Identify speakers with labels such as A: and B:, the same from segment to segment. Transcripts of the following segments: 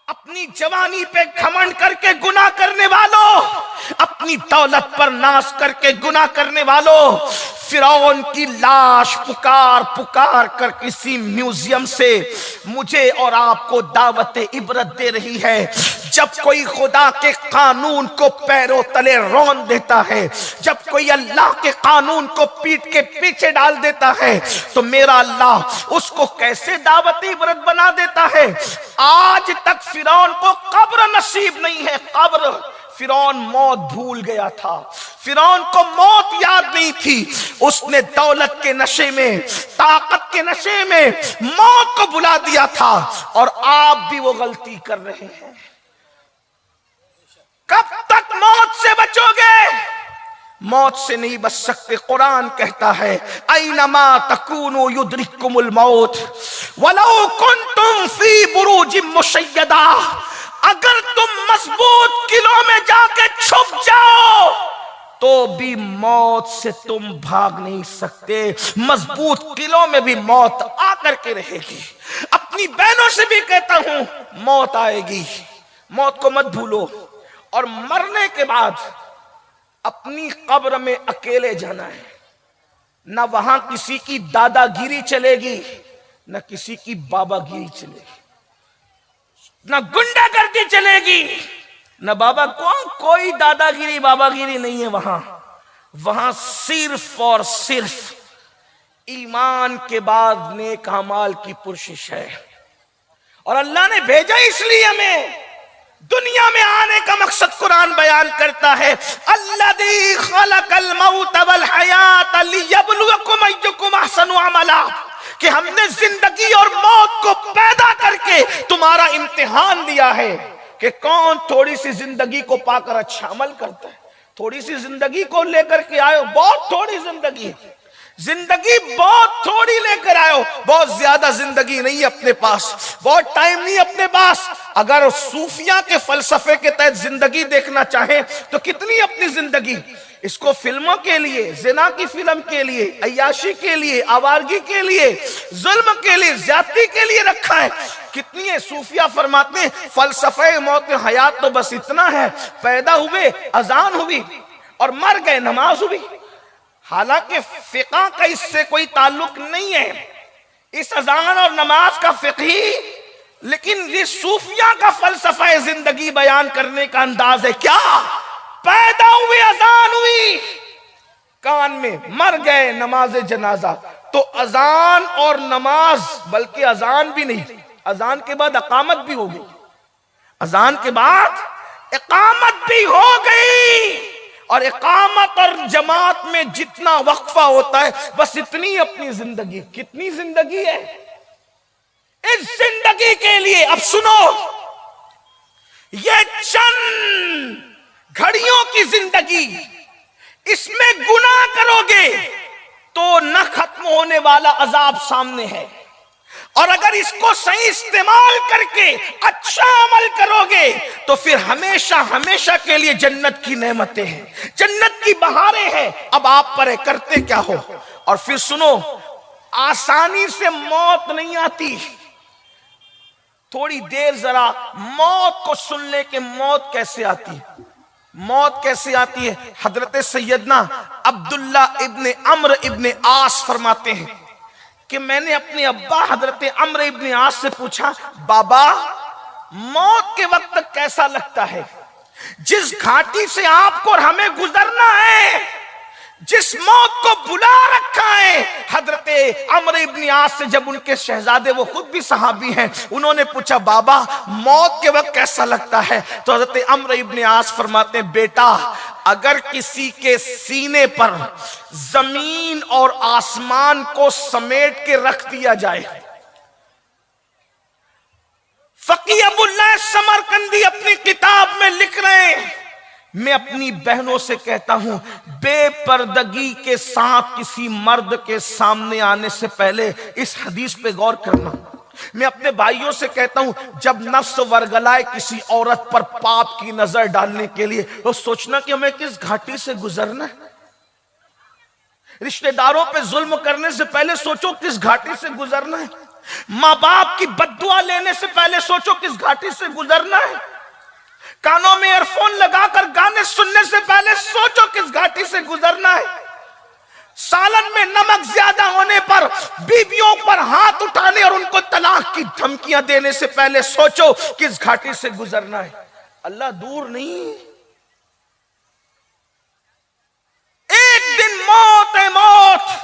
A: अपनी जवानी पे घमंड करके गुनाह करने वालों, अपनी दौलत पर नाश करके गुनाह करने वालों, फिरौन की लाश पुकार पुकार कर किसी म्यूजियम से मुझे और आपको दावत इबरत दे रही है। जब कोई खुदा के कानून को पैरों तले रौंद देता है, जब कोई अल्लाह के कानून को पीठ के पीछे डाल देता है, तो मेरा अल्लाह उसको कैसे दावत इबरत बना देता है। आज तक फिरौन को कब्र नसीब नहीं है। कब्र, फिरौन मौत भूल गया था, फिरौन को मौत याद नहीं थी। उसने दौलत के नशे में, ताकत के नशे में मौत को बुला दिया था। और आप भी वो गलती कर रहे हैं। कब तक मौत से बचोगे? मौत से नहीं बच सकते। कुरान कहता है ऐनमा तकूनु युद्रिकुमुल मौत वलौ कुंतुम फी बुरूजिम मुशय्यदा। अगर तुम मजबूत किलों में जाके छुप जाओ तो भी मौत से तुम भाग नहीं सकते। मजबूत किलों में भी मौत आकर के रहेगी। अपनी बहनों से भी कहता हूं मौत आएगी, मौत को मत भूलो। और मरने के बाद अपनी कब्र में अकेले जाना है। ना वहां किसी की दादागिरी चलेगी, ना किसी की बाबागिरी चलेगी, ना गुंडागर्दी चलेगी, ना बाबा कोई दादागिरी बाबागिरी नहीं है वहां। वहां सिर्फ और सिर्फ ईमान के बाद नेक अमाल की पुरशिश है। और अल्लाह ने भेजा इसलिए हमें। दुनिया में आने का मकसद कुरान बयान करता है अल्लज़ी खलक़ल मौत वल हयात लियब्लुवकुम अय्युकुम अहसनु अमला, कि हमने जिंदगी और मौत को पैदा करके तुम्हारा इम्तिहान लिया है कि कौन थोड़ी सी जिंदगी को पाकर अच्छा अमल करता है। थोड़ी सी जिंदगी को लेकर के आयो, बहुत थोड़ी जिंदगी, जिंदगी बहुत थोड़ी लेकर आयो, बहुत ज्यादा जिंदगी नहीं अपने पास, बहुत टाइम नहीं अपने पास। अगर सूफिया के फलसफे के तहत जिंदगी देखना चाहे तो कितनी अपनी जिंदगी, इसको फिल्मों के लिए, जिना की फिल्म के लिए, अय्याशी के लिए, आवारगी के लिए, जुल्म के लिए, ज्यादती के लिए रखा है। कितनी है? सूफिया फरमाते हैं फलसफे मौत हयात तो बस इतना है, पैदा हुए, अजान हुई और मर गए, नमाज हुई। हालांकि फिक़ा का इससे कोई ताल्लुक नहीं है, इस अजान और नमाज का फिक़ही, लेकिन ये सूफिया का फलसफा जिंदगी बयान करने का अंदाज है। क्या? पैदा हुए, अजान हुई, कान में, मर गए, नमाज जनाजा। तो अजान और नमाज, बल्कि अजान भी नहीं, अजान के बाद इकामत भी हो गई, अजान के बाद इकामत भी हो गई। और इकामत और जमात में जितना वक्फा होता है बस इतनी अपनी जिंदगी। कितनी जिंदगी है इस जिंदगी के लिए? अब सुनो, ये चंद घड़ियों की जिंदगी, इसमें गुनाह करोगे तो न खत्म होने वाला अजाब सामने है। और अगर इसको सही इस्तेमाल करके अच्छा अमल करोगे तो फिर हमेशा हमेशा के लिए जन्नत की नेमतें हैं, जन्नत की बहारें हैं। अब आप पर करते क्या हो? और फिर सुनो, आसानी से मौत नहीं आती। थोड़ी देर जरा मौत को सुन ले कि मौत कैसे आती है। मौत कैसे आती है? हजरत सैयदना अब्दुल्ला इब्ने अम्र इब्ने आस फरमाते हैं कि मैंने अपने अब्बा हजरत अम्र इब्ने आस से पूछा, बाबा मौत के वक्त कैसा लगता है? जिस घाटी से आपको और हमें गुजरना है, जिस मौत को बुला रखा है। हजरत अम्र इब्ने आस से जब उनके शहजादे, वो खुद भी सहाबी हैं, उन्होंने पूछा बाबा मौत के वक्त कैसा लगता है? तो हजरत अम्र इब्ने आस फरमाते हैं, बेटा अगर किसी के सीने पर जमीन और आसमान को समेट के रख दिया जाए। फकीह अबुल्लाह समरकंदी अपनी किताब में लिख रहे हैं, मैं अपनी बहनों से कहता हूं बेपर्दगी के साथ किसी मर्द के सामने आने से पहले इस हदीस पे गौर करना। मैं अपने भाइयों से कहता हूं जब नफ्स वर्गलाए किसी औरत पर पाप की नजर डालने के लिए, तो सोचना कि हमें किस घाटी से गुजरना है। रिश्तेदारों पे जुल्म करने से पहले सोचो किस घाटी से गुजरना है। मां बाप की बद्दुआ लेने से पहले सोचो किस घाटी से गुजरना है। कानों में ईयरफोन लगाकर गाने सुनने से पहले सोचो किस घाटी से गुजरना है। सालन में नमक ज्यादा होने पर बीवियों पर हाथ उठाने और उनको तलाक की धमकियां देने से पहले सोचो किस घाटी से गुजरना है। अल्लाह दूर नहीं, एक दिन मौत है मौत।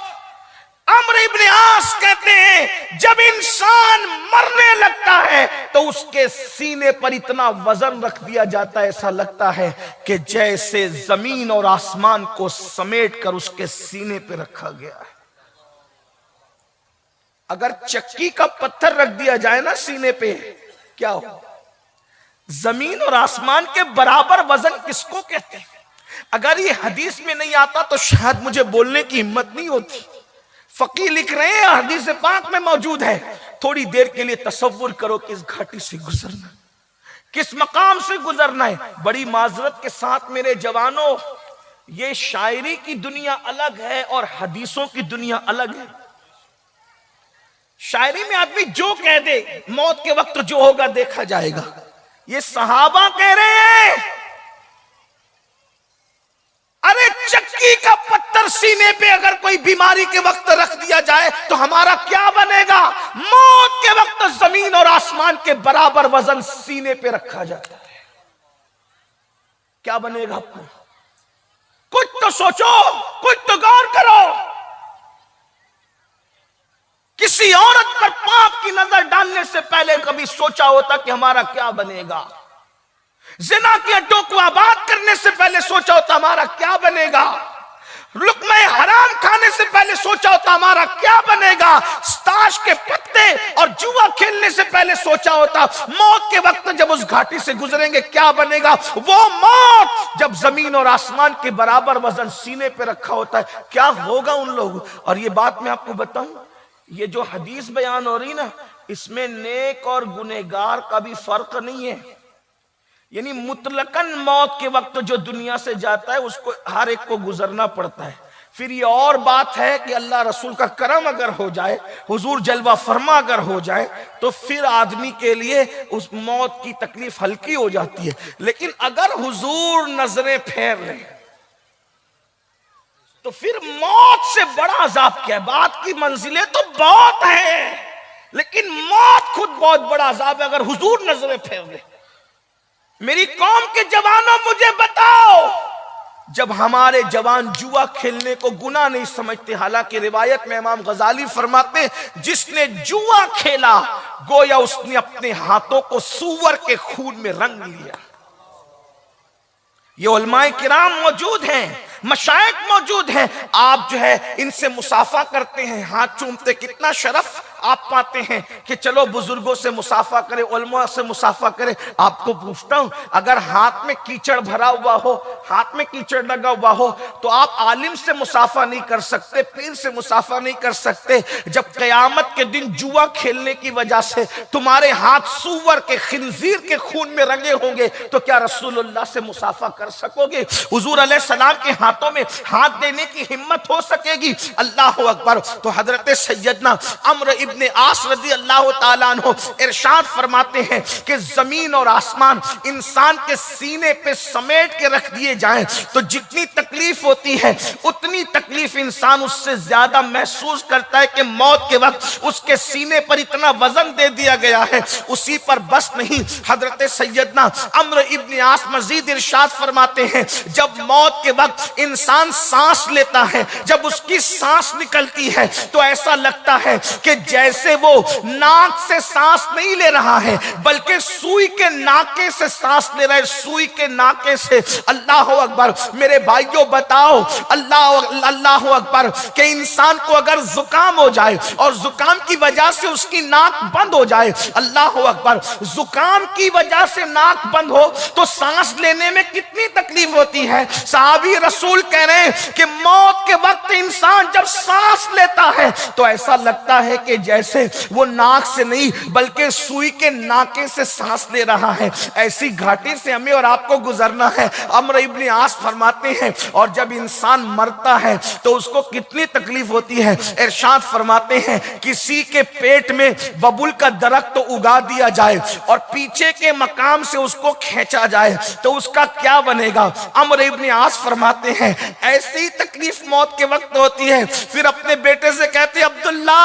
A: अम्र इब्ने आस कहते हैं जब इंसान मरने लगता है तो उसके सीने पर इतना वजन रख दिया जाता है, ऐसा लगता है कि जैसे जमीन और आसमान को समेट कर उसके सीने पे रखा गया है। अगर चक्की का पत्थर रख दिया जाए ना सीने पे, क्या हो? जमीन और आसमान के बराबर वजन किसको कहते हैं? अगर ये हदीस में नहीं आता तो शायद मुझे बोलने की हिम्मत नहीं होती। फकीह लिख रहे हैं, हदीस पाक में मौजूद है। थोड़ी देर के लिए तसव्वुर करो किस घाटी से गुजरना, किस मकाम से गुजरना है। बड़ी माजरत के साथ मेरे जवानों, ये शायरी की दुनिया अलग है और हदीसों की दुनिया अलग है। शायरी में आदमी जो कह दे, मौत के वक्त जो होगा देखा जाएगा। ये सहाबा कह रहे हैं अरे चक्की का पत्थर सीने पे अगर कोई बीमारी के वक्त रख दिया जाए तो हमारा क्या बनेगा? मौत के वक्त जमीन और आसमान के बराबर वजन सीने पे रखा जाता है, क्या बनेगा आपको? कुछ तो सोचो, कुछ तो गौर करो। किसी औरत पर पाप की नजर डालने से पहले कभी सोचा होता कि हमारा क्या बनेगा? जिना के अड्डों को आबाद करने से पहले सोचा होता हमारा क्या बनेगा? लुक्मा हराम खाने से पहले सोचा होता हमारा क्या बनेगा? ताश के पत्ते और जुआ खेलने से पहले सोचा होता मौत के वक्त जब उस घाटी से गुजरेंगे क्या बनेगा? वो मौत जब जमीन और आसमान के बराबर वजन सीने पे रखा होता है, क्या होगा उन लोगों? और ये बात मैं आपको बताऊं, ये जो हदीस बयान हो रही ना, इसमें नेक और गुनहगार का भी फर्क नहीं है। यानी मुतलकन मौत के वक्त जो दुनिया से जाता है उसको हर एक को गुजरना पड़ता है। फिर ये और बात है कि अल्लाह रसूल का करम अगर हो जाए, हुजूर जलवा फरमा अगर हो जाए, तो फिर आदमी के लिए उस मौत की तकलीफ हल्की हो जाती है। लेकिन अगर हुजूर नजरें फेर ले तो फिर मौत से बड़ा अजाब क्या है? बात की मंजिलें तो बहुत है, लेकिन मौत खुद बहुत बड़ा अजाब है अगर हुजूर नजरें फेर ले। मेरी कौम के जवानों, मुझे बताओ, जब हमारे जवान जुआ खेलने को गुनाह नहीं समझते, हालांकि रिवायत में इमाम गजाली फरमाते जिसने जुआ खेला गोया उसने अपने हाथों को सूअर के खून में रंग लिया। ये उलमाए किराम मौजूद हैं, मशाइख मौजूद हैं, आप जो है इनसे मुसाफा करते हैं, हाथ चूमते, कितना शरफ आप पाते हैं कि चलो बुजुर्गों से मुसाफा करें, उलमा से मुसाफा करें। आपको पूछता हूं, अगर हाथ में कीचड़ भरा हुआ हो, हाथ में कीचड़ लगा हुआ हो, तो आप आलिम से मुसाफा नहीं कर सकते, पीर से मुसाफा नहीं कर सकते। जब कयामत के दिन जुआ खेलने की वजह से तुम्हारे हाथ सूअर के, खिंजीर के खून में रंगे होंगे, तो क्या रसूलुल्लाह से मुसाफा कर सकोगे? हुजूर अलैहिस्सलाम के हाथों में हाथ देने की हिम्मत हो सकेगी? अल्लाह अकबर। तो हजरत सैयदना अम्र इब्ने आस रज़ी अल्लाह ताला अन्हु इरशाद फरमाते हैं कि जमीन और आसमान इंसान के सीने पे समेट के रख दिए जाएं तो जितनी तकलीफ होती है उतनी तकलीफ इंसान उससे ज्यादा महसूस करता है कि मौत के वक्त उसके सीने पर इतना वजन दे दिया गया है। उसी पर बस नहीं, हजरत सैयदना अम्र इब्ने आस मजीद इरशाद फरमाते हैं जब मौत के वक्त इंसान सांस लेता है, जब उसकी सांस निकलती है तो ऐसा लगता है कि जैसे वो नाक से सांस नहीं ले रहा है बल्कि सुई के नाके से सांस ले रहा है, सुई के नाके से। अल्लाह अकबर। मेरे भाइयों बताओ, अल्लाह अकबर, कि इंसान को अगर जुकाम हो जाए और जुकाम की वजह से उसकी नाक बंद हो जाए, अल्लाह अकबर, जुकाम की वजह से नाक बंद हो तो सांस लेने में कितनी तकलीफ होती है। साहब रावी रसूल कह रहे हैं कि मौत के वक्त इंसान जब सांस लेता है तो ऐसा लगता है कि जैसे वो नाक से नहीं बल्कि सुई के नाके से सांस ले रहा है। ऐसी घाटी से हमें और आपको गुजरना है। अम्र इब्न आस फरमाते हैं और जब इंसान मरता है तो उसको कितनी तकलीफ होती है। इरशाद फरमाते हैं किसी के पेट में बबुल का दरख्त तो उगा दिया जाए और पीछे के मकाम से उसको खींचा जाए तो उसका क्या बनेगा। अम्र इब्न आस फरमाते हैं ऐसी तकलीफ मौत के वक्त होती है। फिर अपने बेटे से कहते हैं अब्दुल्ला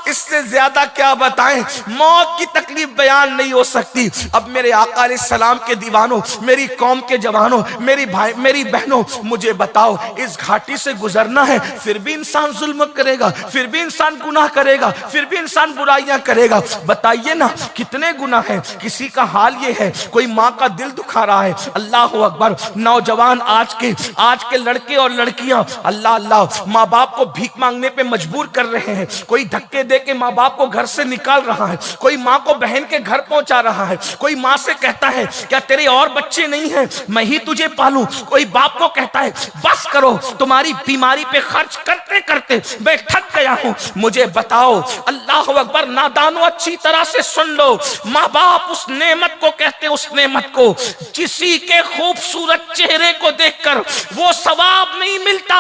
A: इससे ज्यादा क्या बताएं, मौत की तकलीफ बयान नहीं हो सकती। अब मेरे आका अलैहिस्सलाम के दीवानों, मेरी कौम के जवानों, मेरी भाई मेरी बहनों, मुझे बताओ इस घाटी से गुजरना है फिर भी इंसान जुल्म करेगा, फिर भी इंसान गुनाह करेगा, फिर भी इंसान बुराइयां करेगा। बताइए ना कितने गुनाह हैं। किसी का हाल ये है कोई माँ का दिल दुखा रहा है, अल्लाह अकबर, नौजवान आज के लड़के और लड़कियां अल्लाह अल्लाह माँ बाप को भीख मांगने पे मजबूर कर रहे हैं। कोई धक्के दे के माँ बाप को घर से निकाल रहा है, कोई माँ को बहन के घर पहुंचा रहा है, कोई माँ से कहता है क्या तेरे और बच्चे नहीं हैं, मैं ही तुझे पालूं। कोई बाप को कहता है बस करो तुम्हारी बीमारी पे खर्च करते करते मैं थक गया हूं। मुझे बताओ अल्लाह अकबर, नादानों अच्छी तरह से सुन लो, माँ बाप उस नेमत को कहते, उस नेमत को किसी के खूबसूरत चेहरे को देखकर वो सवाब नहीं मिलता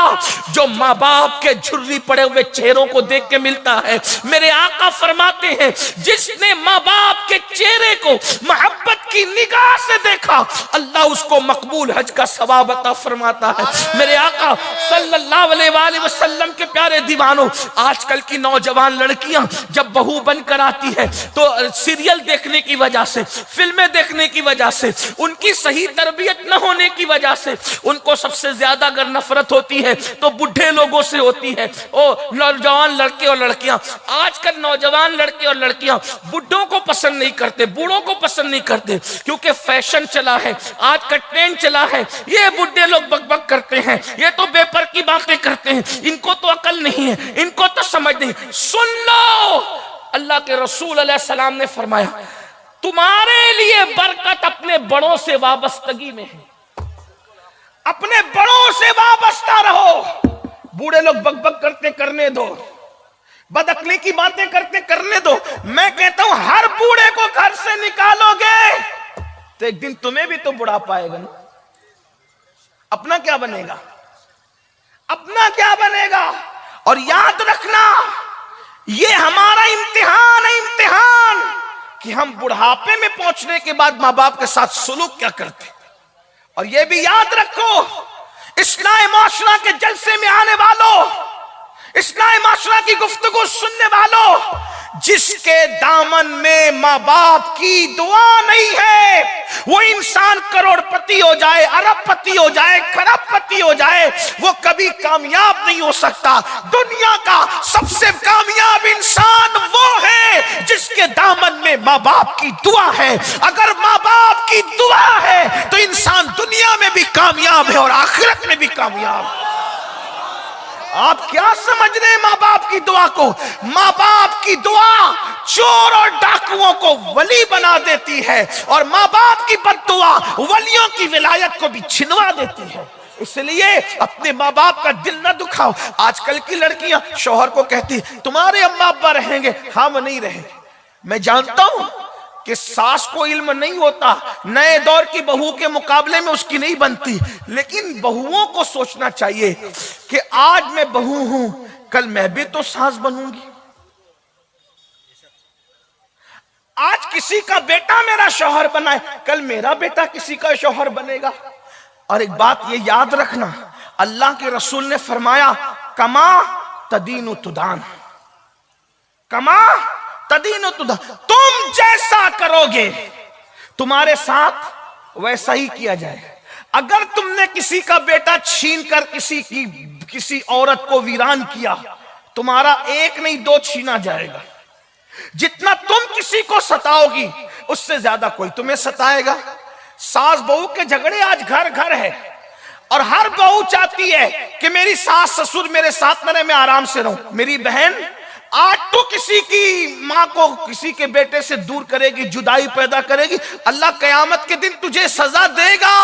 A: जो माँ बाप के झुर्री पड़े हुए चेहरों को देख के मिलता है। मेरे आका फरमाते हैं जिसने माँ बाप के चेहरे को मोहब्बत की निगाह से देखा अल्लाह उसको मकबूल हज का सवाब अता फरमाता है। मेरे आका सल्लल्लाहु अलैहि वसल्लम के प्यारे दीवानों, आजकल की नौजवान लड़कियां जब बहू बनकर आती है तो सीरियल देखने की वजह से, फिल्में देखने की वजह से, उनकी सही तरबियत न होने की वजह से उनको सबसे ज्यादा अगर नफरत होती है तो बुढ़े लोगों से होती है। ओ नौजवान लड़के और लड़कियां, आजकल नौजवान लड़के और लड़कियां बुढ़ों को पसंद नहीं करते, बूढ़ों को पसंद नहीं करते, क्योंकि फैशन चला है, आज का ट्रेंड चला है। ये बुढ़े लोग बकबक करते हैं, ये तो बेपर की बातें करते हैं, इनको तो अकल नहीं है, इनको तो समझ नहीं। सुन लो, अल्लाह के रसूल अलैहिस्सलाम ने फरमाया तुम्हारे लिए बरकत अपने बड़ों से वाबस्तगी में है, अपने बड़ों से वाबस्ता रहो। बूढ़े लोग बकबक करते करने दो, बदअक्ली की बातें करते करने दो। मैं कहता हूं हर बूढ़े को घर से निकालोगे तो एक दिन तुम्हें भी तो बुढ़ापा आएगा ना। अपना क्या बनेगा, अपना क्या बनेगा। और याद रखना ये हमारा इम्तिहान है, इम्तिहान कि हम बुढ़ापे में पहुंचने के बाद मां बाप के साथ सुलूक क्या करते। और ये भी याद रखो इस्लाह माशरा के जलसे में आने वालों, इस्लाह माशरा की गुफ्तगू सुनने वालों, जिसके दामन में माँ बाप की दुआ नहीं है वो इंसान करोड़पति हो जाए, अरबपति हो जाए, खरबपति हो जाए, वो कभी कामयाब नहीं हो सकता। दुनिया का सबसे कामयाब इंसान वो है जिसके दामन में माँ बाप की दुआ है। अगर माँ बाप की दुआ है तो इंसान दुनिया में भी कामयाब है और आखिरत में भी कामयाब है। आप क्या समझ रहे हैं माँ बाप की दुआ को? माँ बाप की दुआ चोर और डाकुओं को वली बना देती है और माँ बाप की बद्दुआ वलियों की विलायत को भी छिनवा देती है। इसलिए अपने माँ बाप का दिल न दुखाओ। आजकल की लड़कियां शौहर को कहती तुम्हारे अम्मा अब्बा रहेंगे, हम नहीं रहेंगे। मैं जानता हूं कि सास को इल्म नहीं होता, नए दौर की बहू के मुकाबले में उसकी नहीं बनती, लेकिन बहुओं को सोचना चाहिए कि आज मैं बहू हूं, कल मैं भी तो सास बनूंगी। आज किसी का बेटा मेरा शौहर बना है, कल मेरा बेटा किसी का शौहर बनेगा। और एक बात ये याद रखना, अल्लाह के रसूल ने फरमाया कमा तदीनु तुदान, कमा तदीनु तुदान, तुम जैसा करोगे तुम्हारे साथ वैसा ही किया जाएगा। अगर तुमने किसी का बेटा छीन कर किसी औरत को वीरान किया, तुम्हारा एक नहीं दो छीना जाएगा। जितना तुम किसी को सताओगी उससे ज्यादा कोई तुम्हें सताएगा। सास बहू के झगड़े आज घर घर है और हर बहू चाहती है कि मेरी सास ससुर मेरे साथ न रहे, मैं आराम से रहूं। मेरी बहन आज तो किसी की मां को किसी के बेटे से दूर करेगी, जुदाई पैदा करेगी, अल्लाह कयामत के दिन तुझे सजा देगा।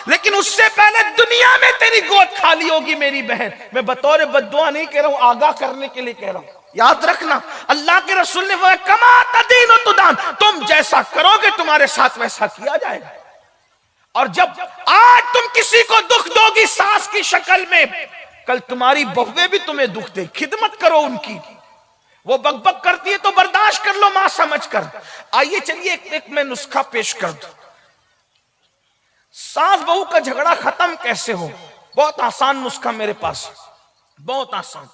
A: लेकिन उससे पहले दुनिया में तेरी गोद खाली होगी मेरी बहन। मैं बतौर बद्दुआ नहीं कह रहा हूं, आगाह करने के लिए कह रहा हूं। याद रखना, अल्लाह के रसूल ने फरमाया कमा तदीन तुदान, तुम जैसा करोगे तुम्हारे साथ वैसा किया जाएगा। और जब आज तुम किसी को दुख दोगी सास की शक्ल में, कल तुम्हारी बहुएं भी तुम्हें दुख दे। खिदमत करो उनकी, वो बकबक करती है तो बर्दाश्त कर लो मां समझ कर। आइए चलिए एक मैं नुस्खा पेश कर दूं, सास बहू का झगड़ा खत्म कैसे हो। बहुत आसान नुस्खा मेरे पास, बहुत आसान।